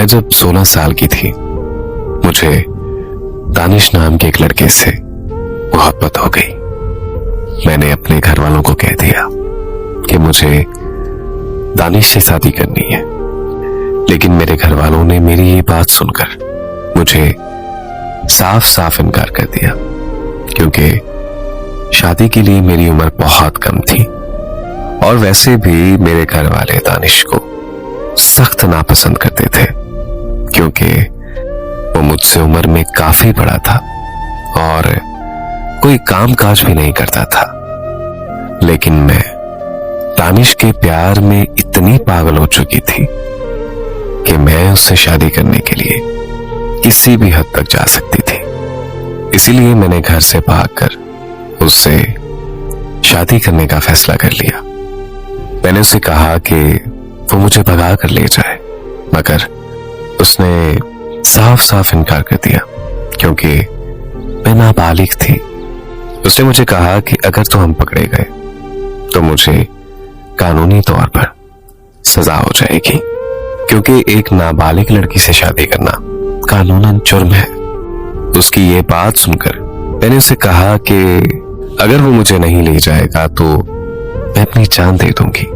मैं जब 16 साल की थी, मुझे दानिश नाम के एक लड़के से मोहब्बत हो गई। मैंने अपने घर वालों को कह दिया कि मुझे दानिश से शादी करनी है, लेकिन मेरे घर वालों ने मेरी ये बात सुनकर मुझे साफ साफ इनकार कर दिया, क्योंकि शादी के लिए मेरी उम्र बहुत कम थी और वैसे भी मेरे घर वाले दानिश को सख्त नापसंद करते थे, क्योंकि वो मुझसे उम्र में काफी बड़ा था और कोई काम काज भी नहीं करता था। लेकिन मैं दानिश के प्यार में इतनी पागल हो चुकी थी कि मैं उससे शादी करने के लिए किसी भी हद तक जा सकती थी। इसीलिए मैंने घर से भागकर उससे शादी करने का फैसला कर लिया। मैंने उसे कहा कि वो मुझे भगा कर ले जाए, मगर उसने साफ साफ इनकार कर दिया, क्योंकि मैं नाबालिग थी। उसने मुझे कहा कि अगर तो हम पकड़े गए तो मुझे कानूनी तौर पर सजा हो जाएगी, क्योंकि एक नाबालिग लड़की से शादी करना कानूनन जुर्म है। उसकी ये बात सुनकर मैंने उसे कहा कि अगर वो मुझे नहीं ले जाएगा तो मैं अपनी जान दे दूंगी।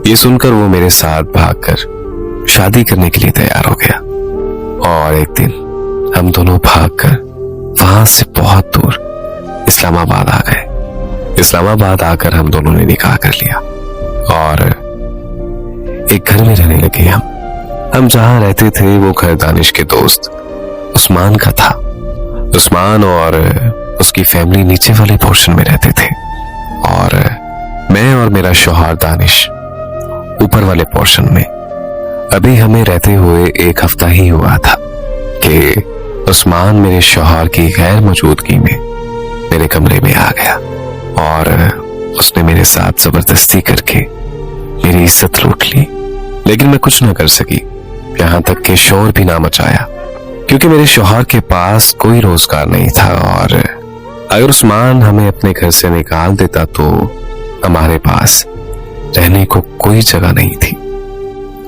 ये सुनकर वो मेरे साथ भागकर शादी करने के लिए तैयार हो गया और एक दिन हम दोनों भागकर वहां से बहुत दूर इस्लामाबाद आ गए। इस्लामाबाद आकर हम दोनों ने निकाह कर लिया और एक घर में रहने लगे। हम जहां रहते थे वो घर दानिश के दोस्त उस्मान का था। उस्मान और उसकी फैमिली नीचे वाले पोर्शन में रहते थे और मैं और मेरा शौहर दानिश ऊपर वाले पोर्शन में। अभी हमें रहते हुए एक हफ्ता ही हुआ था कि उस्मान मेरे शौहर की गैर मौजूदगी में मेरे कमरे में आ गया और उसने मेरे साथ जबरदस्ती करके मेरी इज्जत लूट ली। लेकिन मैं कुछ न कर सकी, यहां तक कि शोर भी ना मचाया, क्योंकि मेरे शौहर के पास कोई रोजगार नहीं था और अगर उस्मान हमें अपने घर से निकाल देता तो हमारे पास रहने को कोई जगह नहीं थी।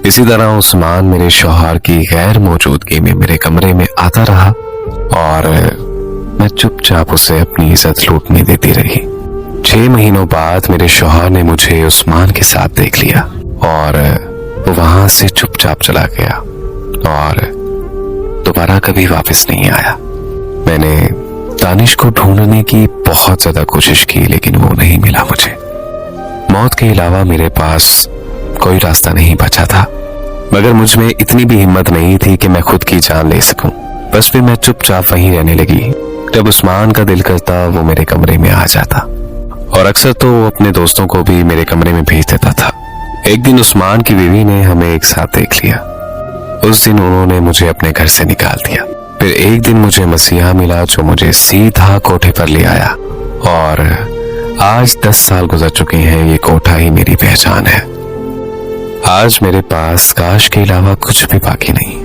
इसी तरह उस्मान मेरे शौहर की गैर मौजूदगी में मेरे कमरे में आता रहा और मैं चुपचाप उसे अपनी इज्जत लूटने देती रही। 6 महीनों बाद मेरे शौहर ने मुझे उस्मान के साथ देख लिया और वो वहां से चुपचाप चला गया और दोबारा कभी वापस नहीं आया। मैंने दानिश को ढूंढने की बहुत ज्यादा कोशिश की, लेकिन वो नहीं मिला मुझे। मौत के अलावा मेरे पास कोई रास्ता नहीं बचा था, मगर मुझ में इतनी भी हिम्मत नहीं थी कि मैं खुद की जान ले सकूं। बस फिर मैं चुपचाप वहीं रहने लगी। जब उस्मान का दिल करता वो मेरे कमरे में आ जाता और अक्सर तो वो अपने दोस्तों को भी मेरे कमरे में भेज देता था। एक दिन उस्मान की बीवी ने हमें एक साथ देख लिया। उस दिन उन्होंने मुझे अपने घर से निकाल दिया। फिर एक दिन मुझे मसीहा मिला जो मुझे सीधा कोठे पर ले आया और आज 10 साल गुजर चुके हैं। ये कोठा ही मेरी पहचान है। आज मेरे पास काश के अलावा कुछ भी बाकी नहीं।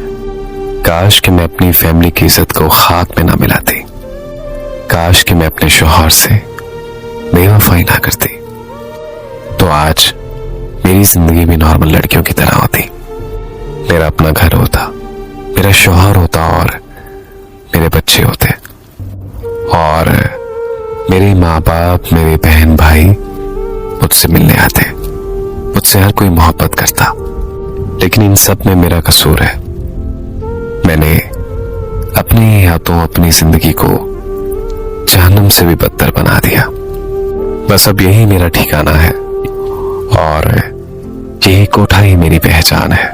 काश कि मैं अपनी फैमिली की इज्जत को खाक में ना मिलाती। काश कि मैं अपने शौहर से बेवफाई ना करती, तो आज मेरी जिंदगी भी नॉर्मल लड़कियों की तरह होती। मेरा अपना घर होता, मेरा शौहर होता और मेरे बच्चे होते और मेरे माँ बाप, मेरे बहन भाई मुझसे मिलने आते। मुझसे हर कोई मोहब्बत करता, लेकिन इन सब में मेरा कसूर है। मैंने अपने हाथों अपनी जिंदगी को जहन्नम से भी बदतर बना दिया। बस अब यही मेरा ठिकाना है और यही कोठा ही मेरी पहचान है।